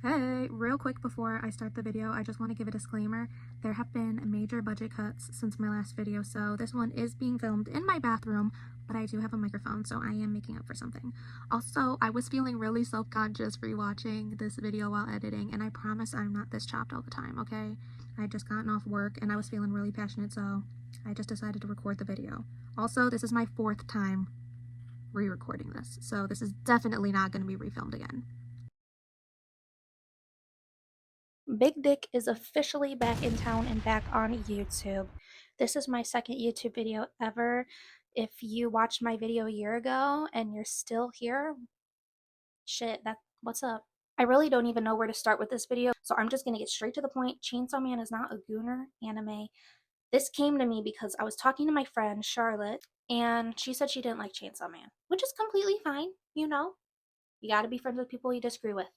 Hey, real quick before I start the video, I just want to give a disclaimer. There have been major budget cuts since my last video, so this one is being filmed in my bathroom, but I do have a microphone, so I am making up for something. Also, I was feeling really self-conscious rewatching this video while editing, and I promise I'm not this chopped all the time, okay? I had just gotten off work, and I was feeling really passionate, so I just decided to record the video. Also, this is my 4th time re-recording this, so this is definitely not going to be refilmed again. Big Dick is officially back in town and back on YouTube. This is my second YouTube video ever. If you watched my video a year ago and you're still here, shit, what's up? I really don't even know where to start with this video, so I'm just gonna get straight to the point. Chainsaw Man is not a gooner anime. This came to me because I was talking to my friend Charlotte, and she said she didn't like Chainsaw Man, which is completely fine, you know? You gotta be friends with people you disagree with.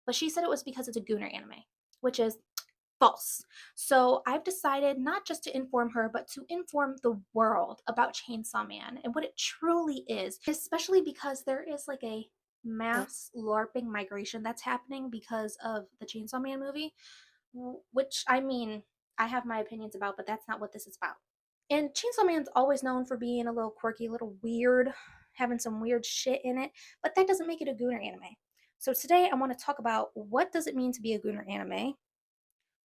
But she said it was because it's a gooner anime, which is false. So I've decided not just to inform her, but to inform the world about Chainsaw Man and what it truly is, especially because there is like a mass LARPing migration that's happening because of the Chainsaw Man movie, which I mean, I have my opinions about, but that's not what this is about. And Chainsaw Man's always known for being a little quirky, a little weird, having some weird shit in it, but that doesn't make it a gooner anime. So today I want to talk about what does it mean to be a gooner anime,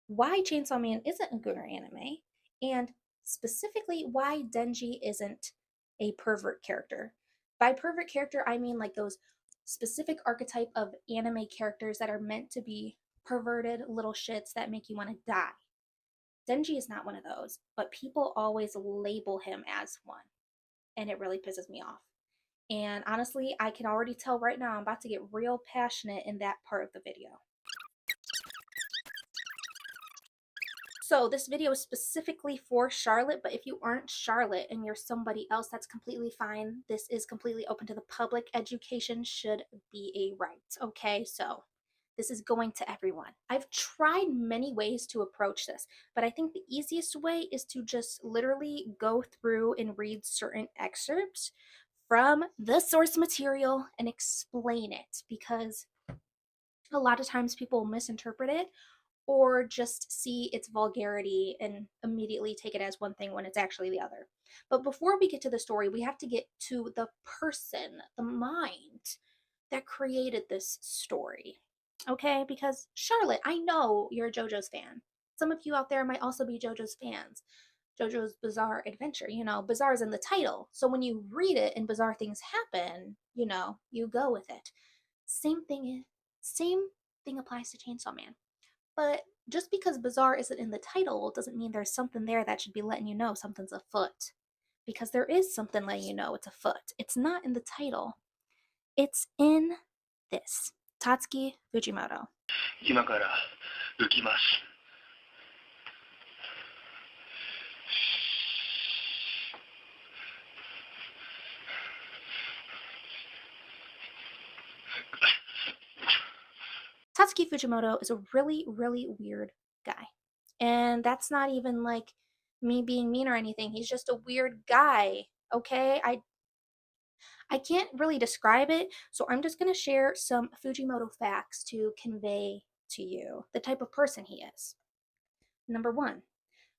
why Chainsaw Man isn't a gooner anime, and specifically why Denji isn't a pervert character. By pervert character, I mean like those specific archetype of anime characters that are meant to be perverted little shits that make you want to die. Denji is not one of those, but people always label him as one, and it really pisses me off. And honestly, I can already tell right now I'm about to get real passionate in that part of the video. So this video is specifically for Charlotte, but if you aren't Charlotte and you're somebody else, that's completely fine. This is completely open to the public. Education should be a right, okay? So this is going to everyone. I've tried many ways to approach this, but I think the easiest way is to just literally go through and read certain excerpts from the source material and explain it, because a lot of times people misinterpret it or just see its vulgarity and immediately take it as one thing when it's actually the other. But before we get to the story, we have to get to the person, the mind that created this story. Okay? Because Charlotte, I know you're a JoJo's fan. Some of you out there might also be JoJo's fans. JoJo's Bizarre Adventure, Bizarre is in the title. So when you read it and bizarre things happen, you go with it. Same thing applies to Chainsaw Man. But just because bizarre isn't in the title doesn't mean there's something there that should be letting you know something's afoot. Because there is something letting you know it's afoot. It's not in the title, it's in this. Tatsuki Fujimoto. 今から浮きます。Tatsuki Fujimoto is a really, really weird guy. And that's not even like me being mean or anything. He's just a weird guy, okay? I can't really describe it, so I'm just going to share some Fujimoto facts to convey to you the type of person he is. Number one,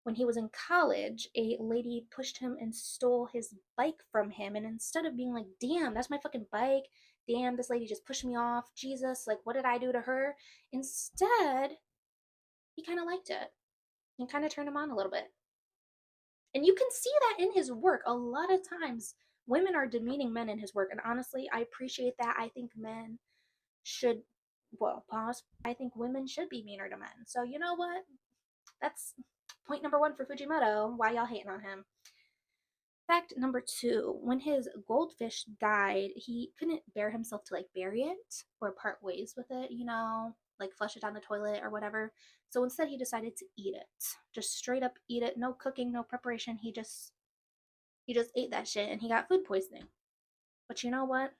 when he was in college, a lady pushed him and stole his bike from him. And instead of being like, damn, that's my fucking bike, damn, this lady just pushed me off, Jesus, like, what did I do to her? Instead, he kind of liked it and kind of turned him on a little bit. And you can see that in his work. A lot of times, women are demeaning men in his work. And honestly, I appreciate that. I think men should, well, pause. I think women should be meaner to men. So, you know what? That's point number one for Fujimoto. Why y'all hating on him? Fact number two, when his goldfish died, he couldn't bear himself to like bury it or part ways with it, like flush it down the toilet or whatever. So instead he decided to eat it. Just straight up eat it. No cooking, no preparation. He just ate that shit and he got food poisoning. But you know what?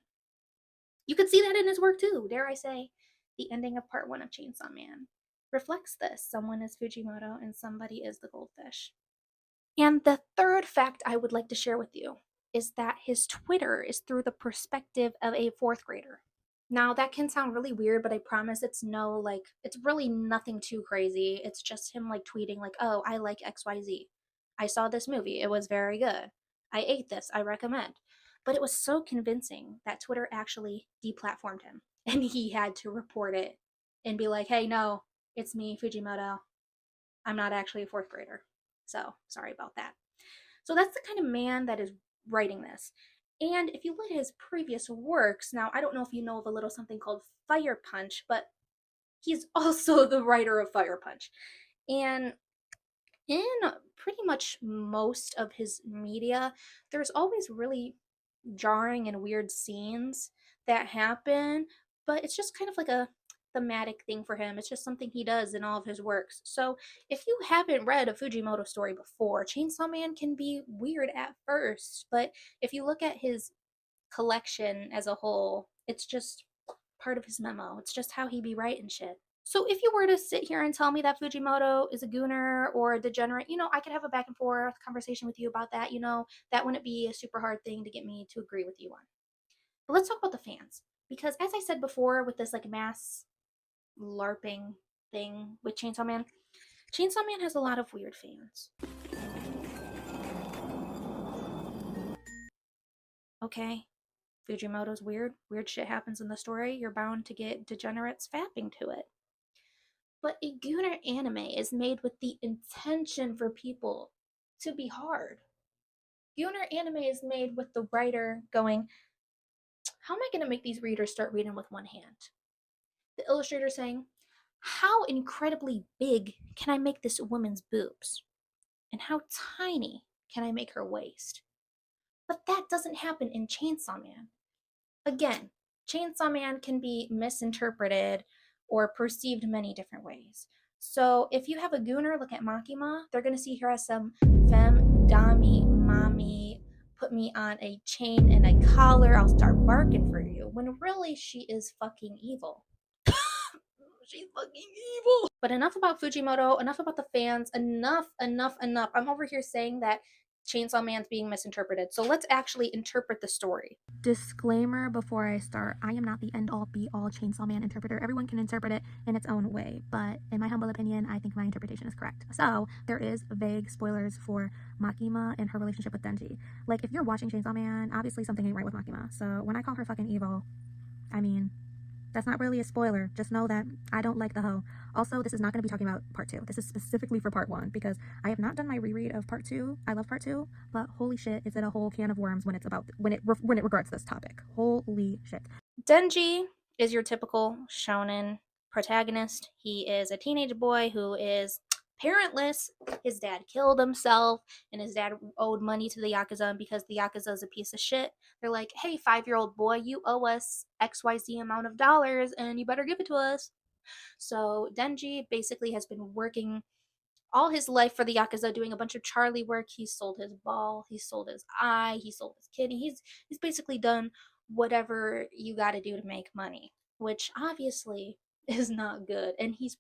You could see that in his work too. Dare I say, the ending of part one of Chainsaw Man reflects this. Someone is Fujimoto and somebody is the goldfish. And the third fact I would like to share with you is that his Twitter is through the perspective of a fourth grader. Now, that can sound really weird, but I promise it's it's really nothing too crazy. It's just him like tweeting, like, oh, I like XYZ. I saw this movie. It was very good. I ate this. I recommend. But it was so convincing that Twitter actually deplatformed him. And he had to report it and be like, hey, no, it's me, Fujimoto. I'm not actually a fourth grader. So sorry about that. So that's the kind of man that is writing this. And if you look at his previous works, now I don't know if you know of a little something called Fire Punch, but he's also the writer of Fire Punch. And in pretty much most of his media, there's always really jarring and weird scenes that happen, but it's just kind of like a thematic thing for him. It's just something he does in all of his works. So if you haven't read a Fujimoto story before, Chainsaw Man can be weird at first, but if you look at his collection as a whole, it's just part of his memo. It's just how he be writing shit. So if you were to sit here and tell me that Fujimoto is a gooner or a degenerate, I could have a back and forth conversation with you about that. That wouldn't be a super hard thing to get me to agree with you on. But let's talk about the fans. Because as I said before, with this like mass LARPing thing with Chainsaw Man has a lot of weird fans. Okay, Fujimoto's weird. Weird shit happens in the story. You're bound to get degenerates fapping to it. But a gooner anime is made with the intention for people to be hard. Gooner anime is made with the writer going, how am I going to make these readers start reading with one hand? The illustrator saying, how incredibly big can I make this woman's boobs? And how tiny can I make her waist? But that doesn't happen in Chainsaw Man. Again, Chainsaw Man can be misinterpreted or perceived many different ways. So if you have a gooner look at Makima, they're going to see her as some femme, dami, mommy, put me on a chain and a collar, I'll start barking for you, when really she is fucking evil. She's fucking evil. But enough about Fujimoto, enough about the fans, enough. I'm over here saying that Chainsaw Man's being misinterpreted. So let's actually interpret the story. Disclaimer before I start, I am not the end-all be-all Chainsaw Man interpreter. Everyone can interpret it in its own way, but in my humble opinion, I think my interpretation is correct. So there is vague spoilers for Makima and her relationship with Denji. Like, if you're watching Chainsaw Man, obviously something ain't right with Makima. So when I call her fucking evil, I mean, that's not really a spoiler. Just know that I don't like the hoe. Also, this is not going to be talking about part 2. This is specifically for part 1 because I have not done my reread of part 2. I love part 2, but holy shit, is it a whole can of worms when it regards this topic. Holy shit. Denji is your typical shonen protagonist. He is a teenage boy who is parentless. His dad killed himself, and his dad owed money to the Yakuza, and because the Yakuza is a piece of shit, they're like, hey, 5-year-old boy, you owe us XYZ amount of dollars, and you better give it to us. So Denji basically has been working all his life for the Yakuza, doing a bunch of Charlie work. He sold his ball, he sold his eye, he sold his kidney. He's basically done whatever you got to do to make money, which obviously is not good. And he's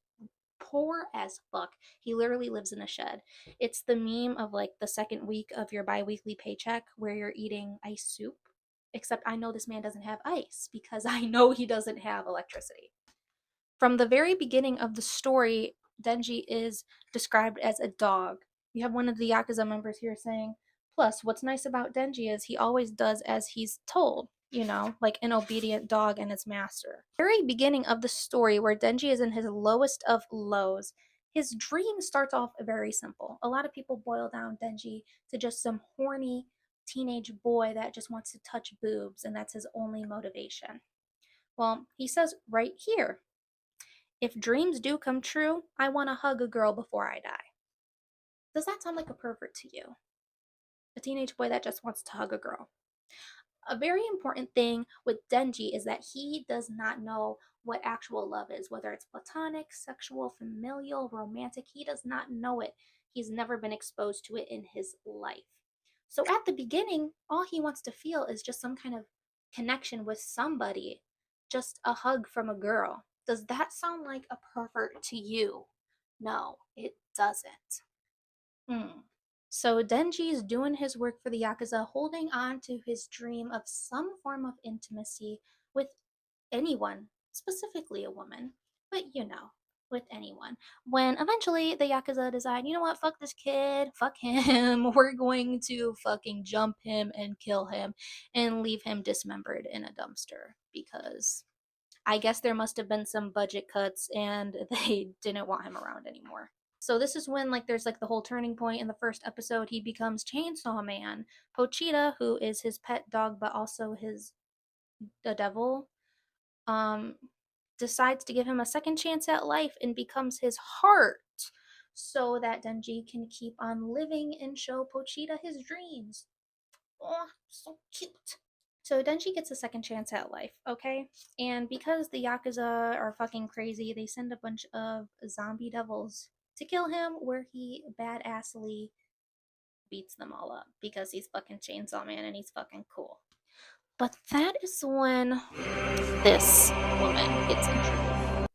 poor as fuck. He literally lives in a shed. It's the meme of like the second week of your bi-weekly paycheck where you're eating ice soup. Except I know this man doesn't have ice because I know he doesn't have electricity. From the very beginning of the story, Denji is described as a dog. You have one of the Yakuza members here saying, plus, what's nice about Denji is he always does as he's told, like an obedient dog and its master. Very beginning of the story, where Denji is in his lowest of lows, his dream starts off very simple. A lot of people boil down Denji to just some horny teenage boy that just wants to touch boobs, and that's his only motivation. Well, he says right here, if dreams do come true, I want to hug a girl before I die. Does that sound like a pervert to you? A teenage boy that just wants to hug a girl. A very important thing with Denji is that he does not know what actual love is, whether it's platonic, sexual, familial, romantic. He does not know it. He's never been exposed to it in his life. So at the beginning, all he wants to feel is just some kind of connection with somebody, just a hug from a girl. Does that sound like a pervert to you? No, it doesn't. So Denji is doing his work for the Yakuza, holding on to his dream of some form of intimacy with anyone, specifically a woman, but with anyone. When eventually the Yakuza decide, you know what, fuck this kid, fuck him, we're going to fucking jump him and kill him and leave him dismembered in a dumpster because I guess there must have been some budget cuts and they didn't want him around anymore. So this is when there's the whole turning point in the first episode. He becomes Chainsaw Man. Pochita, who is his pet dog but also the devil, um decides to give him a second chance at life and becomes his heart so that Denji can keep on living and show Pochita his dreams. Oh, so cute. So Denji gets a second chance at life, okay? And because the Yakuza are fucking crazy, they send a bunch of zombie devils to kill him, where he badassly beats them all up because he's fucking Chainsaw Man and he's fucking cool. But that is when this woman gets introduced.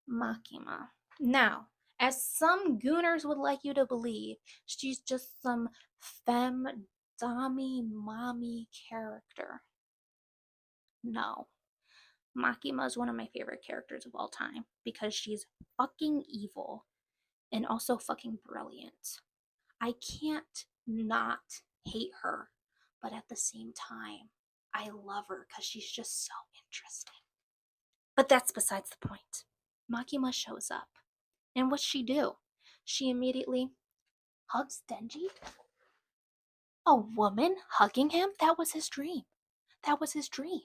Makima. Now, as some gooners would like you to believe, she's just some femme mommy character. No. Makima is one of my favorite characters of all time because she's fucking evil and also fucking brilliant. I can't not hate her, but at the same time, I love her because she's just so interesting. But that's besides the point. Makima shows up. And what's she do? She immediately hugs Denji. A woman hugging him? That was his dream. That was his dream.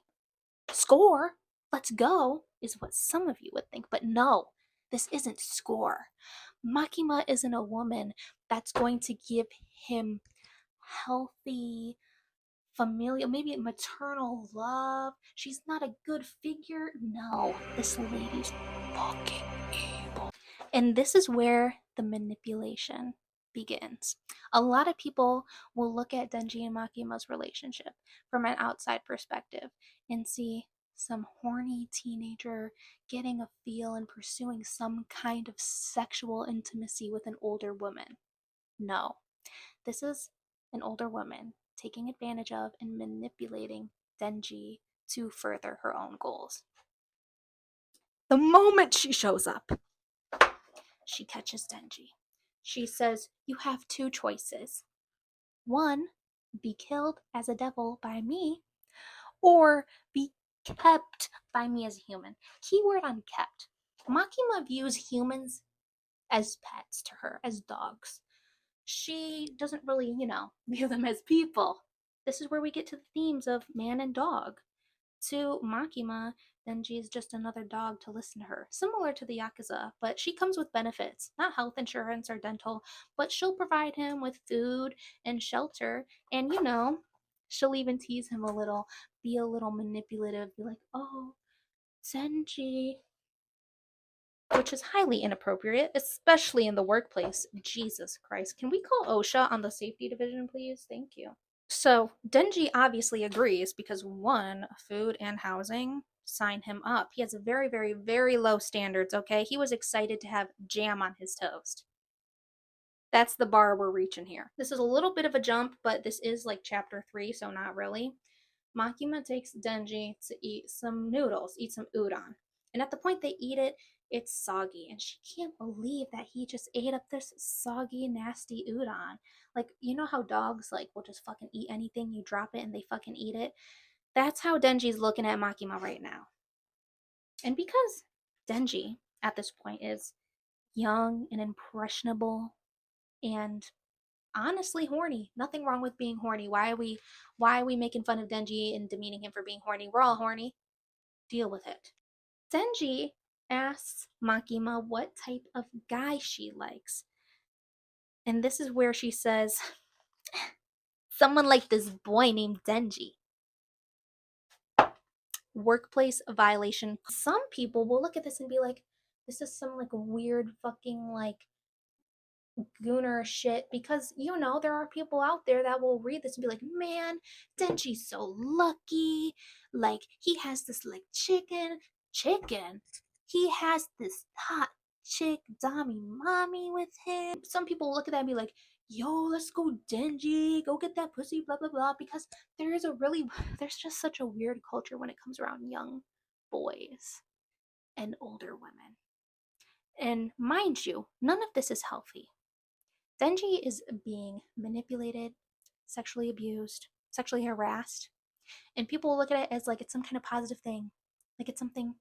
Score, let's go, is what some of you would think. But no, this isn't score. Makima isn't a woman that's going to give him healthy, familial, maybe maternal love. She's not a good figure. No, this lady's fucking evil. And this is where the manipulation begins. A lot of people will look at Denji and Makima's relationship from an outside perspective and see some horny teenager getting a feel and pursuing some kind of sexual intimacy with an older woman. No, this is an older woman taking advantage of and manipulating Denji to further her own goals. The moment she shows up, she catches Denji. She says, "You have two choices. One, be killed as a devil by me, or be kept by me as a human." Keyword on kept. Makima views humans as pets to her, as dogs. She doesn't really, view them as people. This is where we get to the themes of man and dog. To Makima, Denji is just another dog to listen to her, similar to the Yakuza, but she comes with benefits, not health insurance or dental, but she'll provide him with food and shelter, and she'll even tease him a little, be a little manipulative, be like, "Oh, Denji," which is highly inappropriate, especially in the workplace. Jesus Christ. Can we call OSHA on the safety division, please? Thank you. So Denji obviously agrees because one, food and housing sign him up. He has very, very, very low standards, okay? He was excited to have jam on his toast. That's the bar we're reaching here. This is a little bit of a jump, but this is like chapter 3, so not really. Makima takes Denji to eat some noodles, eat some udon. And at the point they eat it, it's soggy. And she can't believe that he just ate up this soggy, nasty udon. Like, you know how dogs will just fucking eat anything, you drop it and they fucking eat it? That's how Denji's looking at Makima right now. And because Denji, at this point, is young and impressionable and honestly horny. Nothing wrong with being horny. Why are we making fun of Denji and demeaning him for being horny? We're all horny. Deal with it. Denji asks Makima what type of guy she likes. And this is where she says, "Someone like this boy named Denji." Workplace violation. Some people will look at this and be like, this is some weird fucking gooner shit, because there are people out there that will read this and be like, "Man, Denji's so lucky, he has this chicken, he has this hot chick Dami mommy with him." Some people look at that and be like, "Yo, let's go Denji, go get that pussy, blah blah blah," because there's just such a weird culture when it comes around young boys and older women. And mind you, none of this is healthy. Denji is being manipulated, sexually abused, sexually harassed, and people look at it as like it's some kind of positive thing, like it's something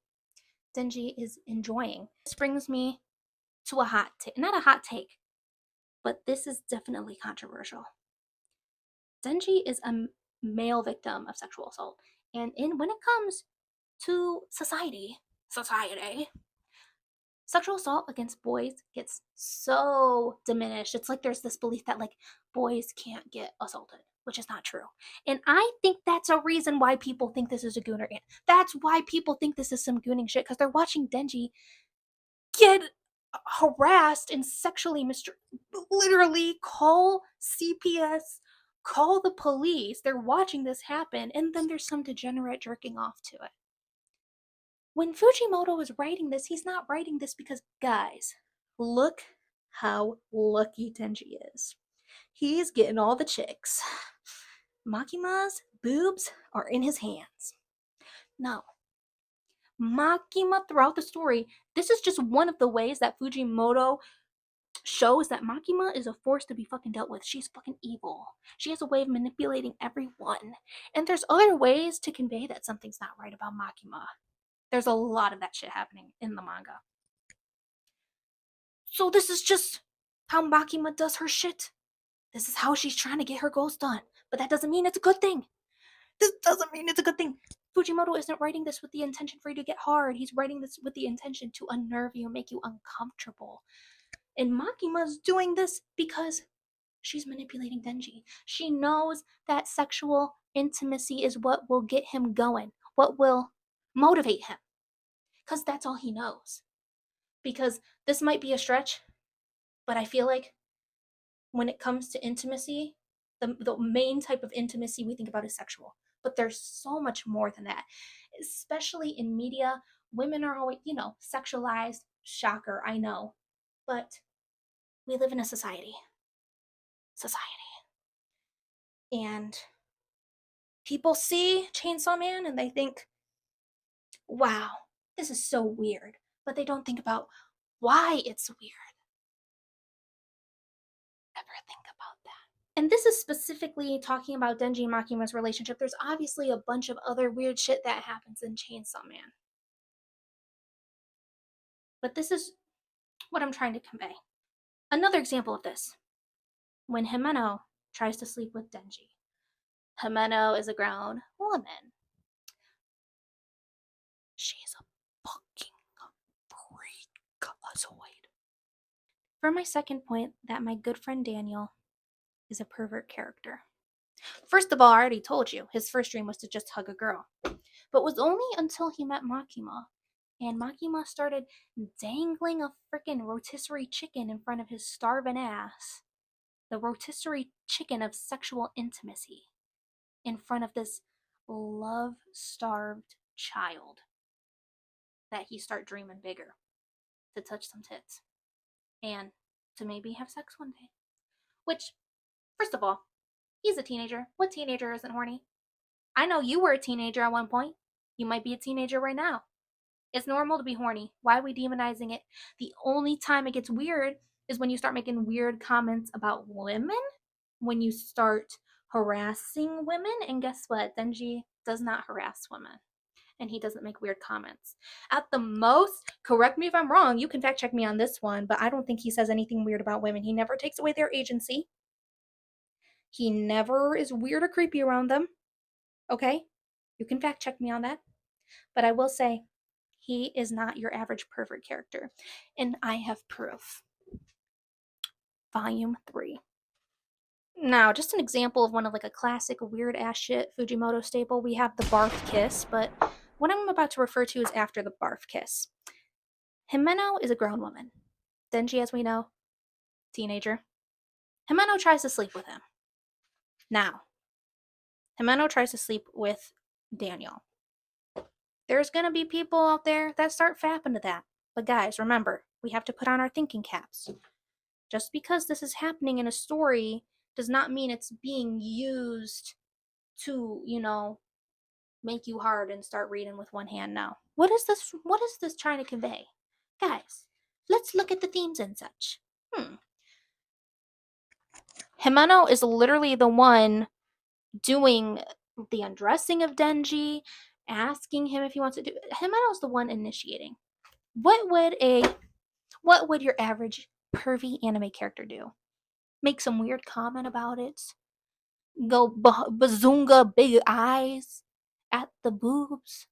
Denji is enjoying. This brings me to a hot take, not a hot take, but this is definitely controversial. Denji is a male victim of sexual assault, and when it comes to society, sexual assault against boys gets so diminished. It's like there's this belief that like boys can't get assaulted, which is not true. And I think that's a reason why people think this is a gooner. That's why people think this is some gooning shit, because they're watching Denji get harassed and sexually literally call CPS, call the police. They're watching this happen, and then there's some degenerate jerking off to it. When Fujimoto is writing this, he's not writing this because, guys, look how lucky Denji is. He's getting all the chicks. Makima's boobs are in his hands. No. Makima throughout the story, this is just one of the ways that Fujimoto shows that Makima is a force to be fucking dealt with. She's fucking evil. She has a way of manipulating everyone. And there's other ways to convey that something's not right about Makima. There's a lot of that shit happening in the manga. So this is just how Makima does her shit. This is how she's trying to get her goals done. But that doesn't mean it's a good thing. This doesn't mean it's a good thing. Fujimoto isn't writing this with the intention for you to get hard. He's writing this with the intention to unnerve you, make you uncomfortable. And Makima's doing this because she's manipulating Denji. She knows that sexual intimacy is what will get him going, what will motivate him. Because that's all he knows. Because this might be a stretch, but I feel like when it comes to intimacy, the main type of intimacy we think about is sexual. But there's so much more than that. Especially in media, women are always, sexualized. Shocker, I know. But we live in a society. And people see Chainsaw Man and they think, wow, this is so weird. But they don't think about why it's weird. Ever think about that? And this is specifically talking about Denji and Makima's relationship. There's obviously a bunch of other weird shit that happens in Chainsaw Man. But this is what I'm trying to convey. Another example of this. When Himeno tries to sleep with Denji. Himeno is a grown woman. She's a fucking freakazoid. For my second point, that my good friend Daniel is a pervert character. First of all, I already told you, his first dream was to just hug a girl. But it was only until he met Makima, and Makima started dangling a freaking rotisserie chicken in front of his starving ass. The rotisserie chicken of sexual intimacy in front of this love-starved child, that he start dreaming bigger, to touch some tits, and to maybe have sex one day. Which, first of all, he's a teenager. What teenager isn't horny? I know you were a teenager at one point. You might be a teenager right now. It's normal to be horny. Why are we demonizing it? The only time it gets weird is when you start making weird comments about women, when you start harassing women, and guess what? Denji does not harass women, and he doesn't make weird comments. At the most, correct me if I'm wrong, you can fact check me on this one, but I don't think he says anything weird about women. He never takes away their agency. He never is weird or creepy around them. Okay? You can fact check me on that. But I will say, he is not your average pervert character. And I have proof. Volume 3. Now, just an example of one of like a classic weird ass shit Fujimoto staple, we have the barf kiss, but what I'm about to refer to is after the barf kiss. Himeno is a grown woman. Denji, as we know, teenager. Himeno tries to sleep with him. Now, Himeno tries to sleep with Daniel. There's gonna be people out there that start fapping to that. But guys, remember, we have to put on our thinking caps. Just because this is happening in a story does not mean it's being used to, make you hard and start reading with one hand. No. What is this trying to convey? Guys, let's look at the themes and such. Himeno is literally the one doing the undressing of Denji, asking him if he wants to do it. Himeno's the one initiating. What would your average pervy anime character do? Make some weird comment about it? Go bazunga big eyes at the boobs?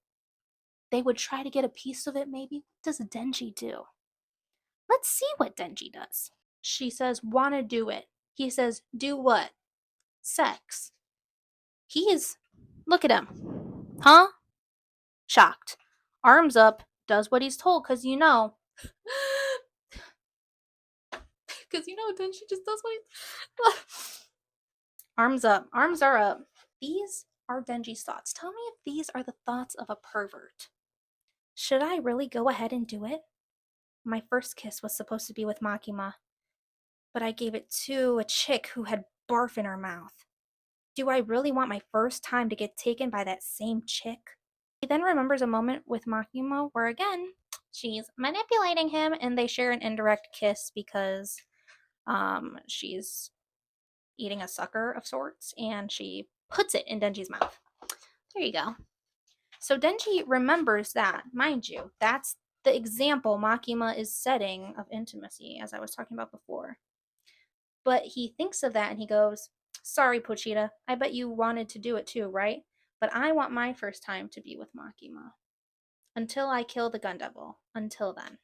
They would try to get a piece of it, maybe. What does Denji do? Let's see what Denji does. She says, wanna do it. He says, do what? Sex. He is, look at him. Huh? Shocked. Arms up, does what he's told, because you know. Because you know, Denji just does what he. Arms up. Arms are up. These are Denji's thoughts. Tell me if these are the thoughts of a pervert. Should I really go ahead and do it? My first kiss was supposed to be with Makima, but I gave it to a chick who had barf in her mouth. Do I really want my first time to get taken by that same chick? He then remembers a moment with Makima where again, she's manipulating him and they share an indirect kiss because she's eating a sucker of sorts and she puts it in Denji's mouth. There you go. So Denji remembers that, mind you, that's the example Makima is setting of intimacy, as I was talking about before. But he thinks of that and he goes, sorry, Pochita, I bet you wanted to do it too, right? But I want my first time to be with Makima. Until I kill the gun devil. Until then.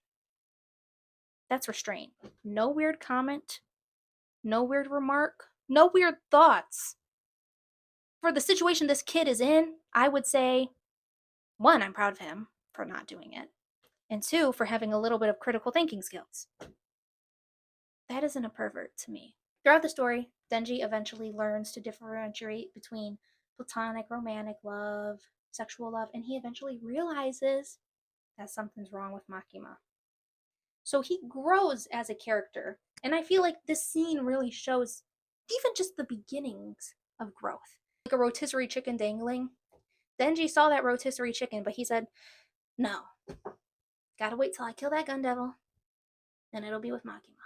That's restraint. No weird comment. No weird remark. No weird thoughts. For the situation this kid is in, I would say, 1, I'm proud of him for not doing it. And 2, for having a little bit of critical thinking skills. That isn't a pervert to me. Throughout the story, Denji eventually learns to differentiate between platonic, romantic love, sexual love, and he eventually realizes that something's wrong with Makima. So he grows as a character, and I feel like this scene really shows even just the beginnings of growth. Like a rotisserie chicken dangling. Denji saw that rotisserie chicken, but he said, no, gotta wait till I kill that gun devil, and it'll be with Makima.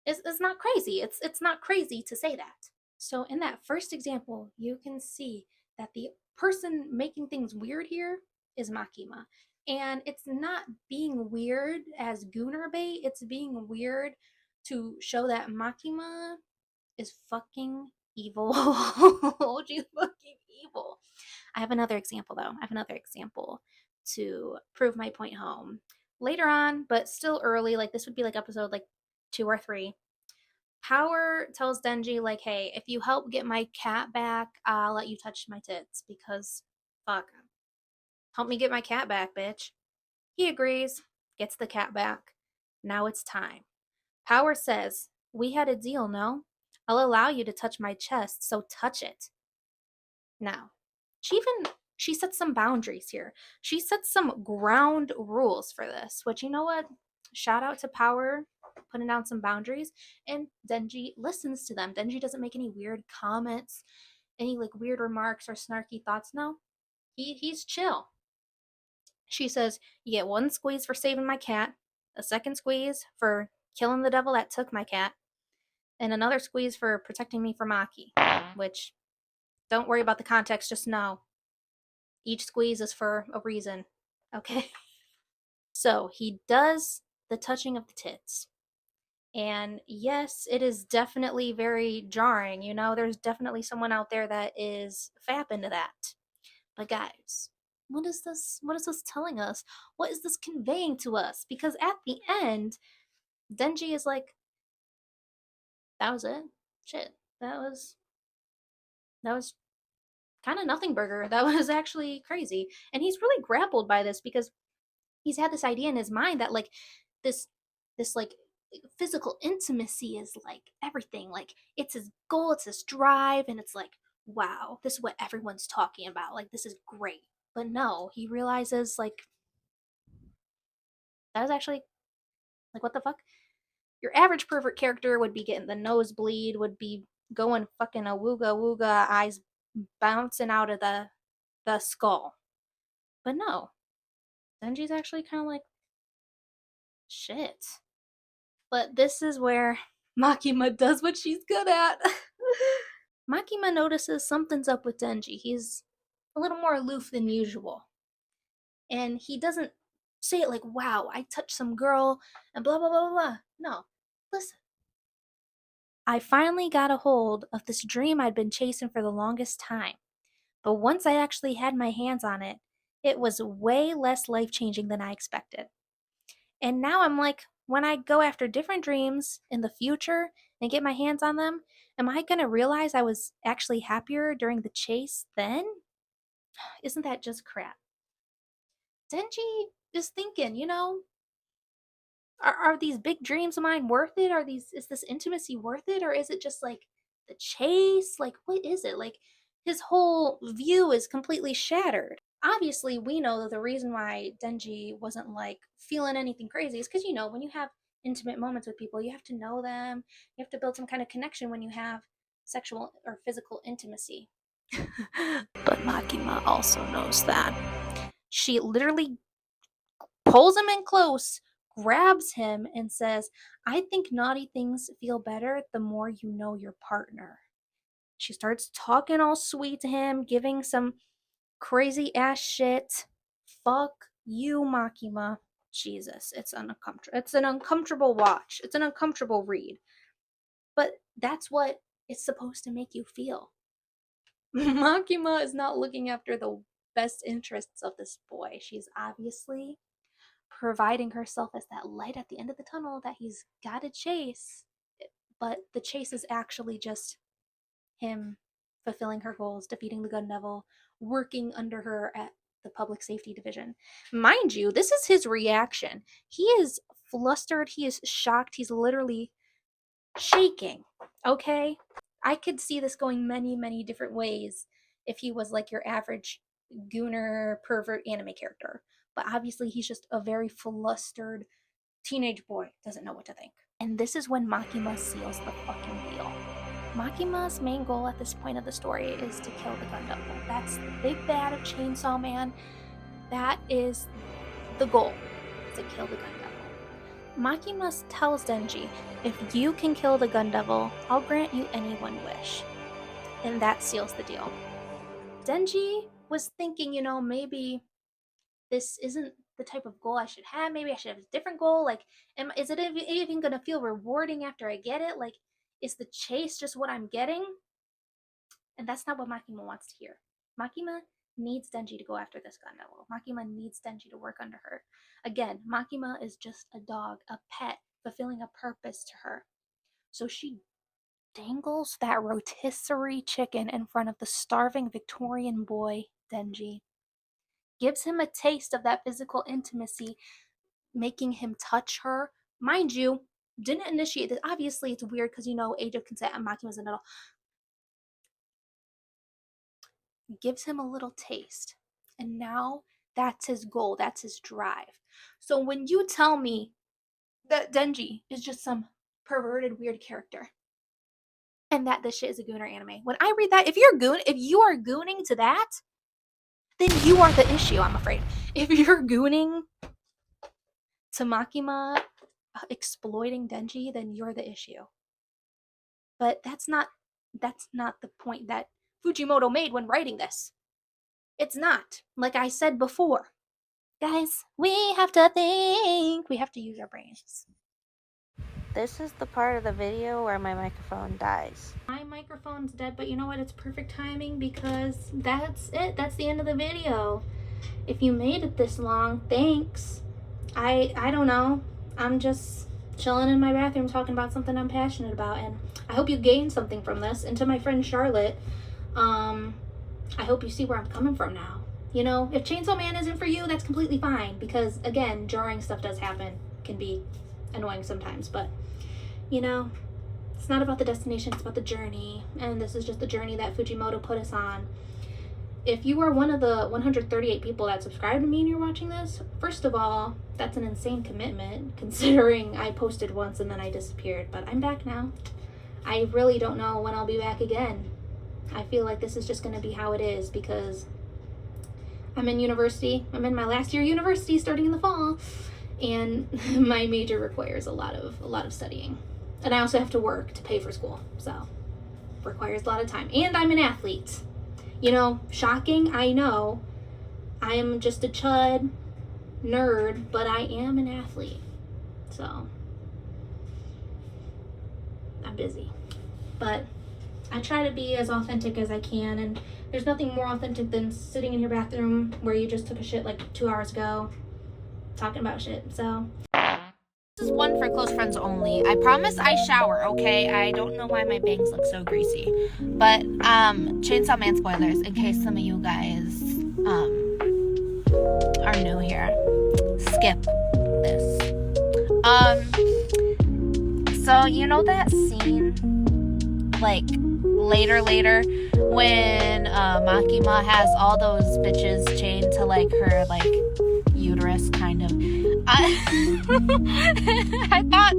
It's not crazy. It's not crazy to say that. So in that first example, you can see that the person making things weird here is Makima. And it's not being weird as gooner bait, it's being weird to show that Makima is fucking evil. She's fucking evil. I have another example though. I have another example to prove my point home. Later on, but still early, like this would be like episode like 2 or 3. Power tells Denji, like, hey, if you help get my cat back, I'll let you touch my tits because fuck. Help me get my cat back, bitch. He agrees, gets the cat back. Now it's time. Power says, we had a deal, no? I'll allow you to touch my chest, so touch it. Now, she sets some boundaries here. She sets some ground rules for this, which, you know what? Shout out to Power putting down some boundaries, and Denji listens to them. Denji doesn't make any weird comments, any like weird remarks or snarky thoughts. No, he's chill. She says, you get 1 squeeze for saving my cat, a 2nd squeeze for killing the devil that took my cat, and another squeeze for protecting me from Maki, which, don't worry about the context, just know each squeeze is for a reason, okay? So he does the touching of the tits. And yes, it is definitely very jarring. You know, there's definitely someone out there that is fapping to that. But guys, what is this telling us? What is this conveying to us? Because at the end, Denji is like, that was it. Shit. That was kind of nothing burger. That was actually crazy. And he's really grappled by this because he's had this idea in his mind that like this like physical intimacy is like everything. Like it's his goal, it's his drive, and it's like, wow, this is what everyone's talking about. Like this is great. But no, he realizes like that was actually like what the fuck? Your average pervert character would be getting the nosebleed, would be going fucking awooga wooga, eyes bouncing out of the the skull. But no, Denji's actually kind of like, shit. But this is where Makima does what she's good at. Makima notices something's up with Denji. He's a little more aloof than usual. And he doesn't say it like, wow, I touched some girl and blah, blah, blah, blah. No, listen. I finally got a hold of this dream I'd been chasing for the longest time. But once I actually had my hands on it, it was way less life-changing than I expected. And now I'm like, when I go after different dreams in the future and get my hands on them, am I going to realize I was actually happier during the chase then? Isn't that just crap? Denji is thinking, are these big dreams of mine worth it? Is this intimacy worth it? Or is it just like the chase? Like, what is it? Like, his whole view is completely shattered. Obviously, we know that the reason why Denji wasn't like feeling anything crazy is because, when you have intimate moments with people, you have to know them. You have to build some kind of connection when you have sexual or physical intimacy. But Makima also knows that. She literally pulls him in close, grabs him, and says, I think naughty things feel better the more you know your partner. She starts talking all sweet to him, giving some crazy ass shit. Fuck you, Makima. Jesus, it's uncomfortable. It's an uncomfortable watch. It's an uncomfortable read. But that's what it's supposed to make you feel. Makima is not looking after the best interests of this boy. She's obviously providing herself as that light at the end of the tunnel that he's got to chase. But the chase is actually just him fulfilling her goals, defeating the gun devil, working under her at the public safety division. Mind you, this is his reaction. He is flustered, he is shocked, he's literally shaking. Okay? I could see this going many, many different ways if he was like your average gooner pervert anime character. But obviously he's just a very flustered teenage boy, doesn't know what to think. And this is when Makima seals the fucking deal. Makima's main goal at this point of the story is to kill the gun devil. That's the big bad of Chainsaw Man. That is the goal, to kill the gun devil. Makima tells Denji, if you can kill the gun devil, I'll grant you any one wish. And that seals the deal. Denji was thinking, maybe this isn't the type of goal I should have. Maybe I should have a different goal. Like, is it even going to feel rewarding after I get it? Like, is the chase just what I'm getting? And that's not what Makima wants to hear. Makima needs Denji to go after this gun devil. Makima needs Denji to work under her. Again, Makima is just a dog, a pet, fulfilling a purpose to her. So she dangles that rotisserie chicken in front of the starving Victorian boy, Denji. Gives him a taste of that physical intimacy, making him touch her. Mind you, didn't initiate this. Obviously, it's weird because, age of consent and Makima's an adult. Gives him a little taste. And now that's his goal. That's his drive. So when you tell me that Denji is just some perverted weird character and that this shit is a gooner anime, when I read that, if you are gooning to that, then you are the issue, I'm afraid. If you're gooning to Makima exploiting Denji, then you're the issue. But that's not the point that Fujimoto made when writing this. It's not. Like I said before, guys, we have to think. We have to use our brains. This is the part of the video where my microphone dies. My microphone's dead, but you know what? It's perfect timing because that's it. That's the end of the video. If you made it this long, thanks. I don't know. I'm just chilling in my bathroom talking about something I'm passionate about, and I hope you gained something from this. And to my friend Charlotte, I hope you see where I'm coming from now. If Chainsaw Man isn't for you, that's completely fine, because again, jarring stuff does happen. Can be annoying sometimes, but it's not about the destination, it's about the journey, and this is just the journey that Fujimoto put us on. If you are one of the 138 people that subscribe to me and you're watching this, first of all, that's an insane commitment, considering I posted once and then I disappeared, but I'm back now. I really don't know when I'll be back again. I feel like this is just going to be how it is, because I'm in university. I'm in my last year of university starting in the fall, and my major requires a lot of studying. And I also have to work to pay for school, so requires a lot of time. And I'm an athlete. You know, shocking, I know. I am just a chud nerd, but I am an athlete. So I'm busy. But I try to be as authentic as I can, and there's nothing more authentic than sitting in your bathroom where you just took a shit like 2 hours ago, talking about shit. So this is one for close friends only. I promise I shower, okay? I don't know why my bangs look so greasy. But, Chainsaw Man spoilers, in case some of you guys, are new here. Skip this. So, you know that scene, like, later, when, Makima has all those bitches chained to, like, her, like, uterus, kind of. I thought,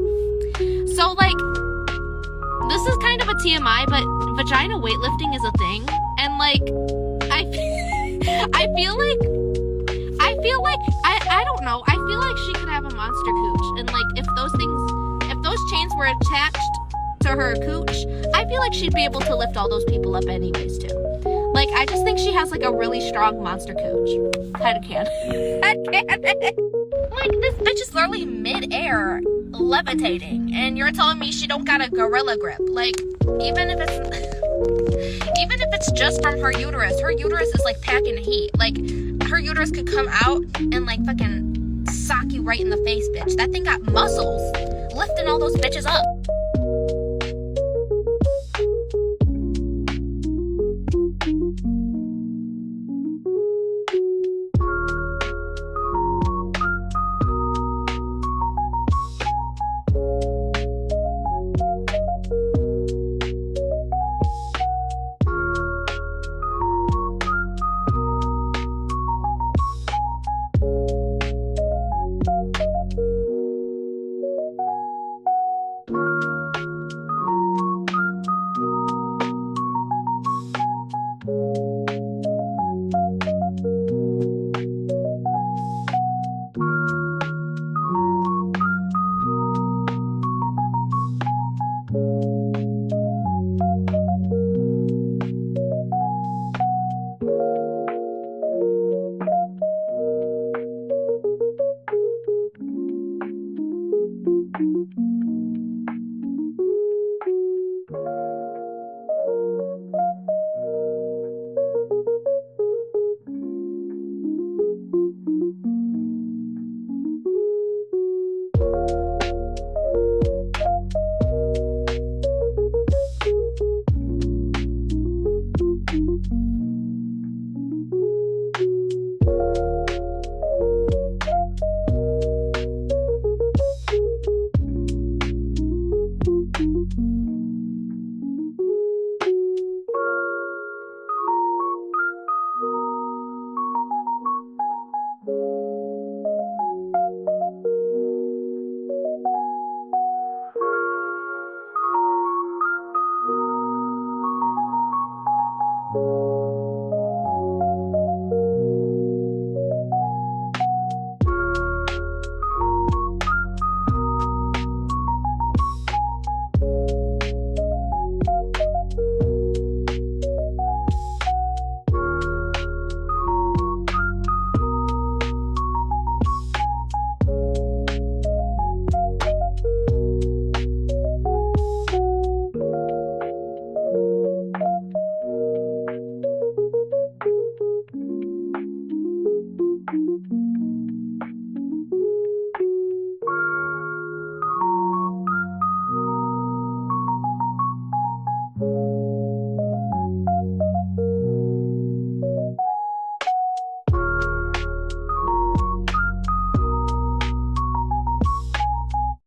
so, like, this is kind of a TMI, but vagina weightlifting is a thing, and, like, I feel like, I don't know, I feel like she could have a monster cooch, and, like, if those chains were attached to her cooch, I feel like she'd be able to lift all those people up anyways, too. Like, I just think she has, like, a really strong monster cooch. Headcanon. Like, this bitch is literally mid-air levitating, and you're telling me she don't got a gorilla grip. Like, even if it's just from her uterus is, like, packing heat. Like, her uterus could come out and, like, fucking sock you right in the face, bitch. That thing got muscles lifting all those bitches up.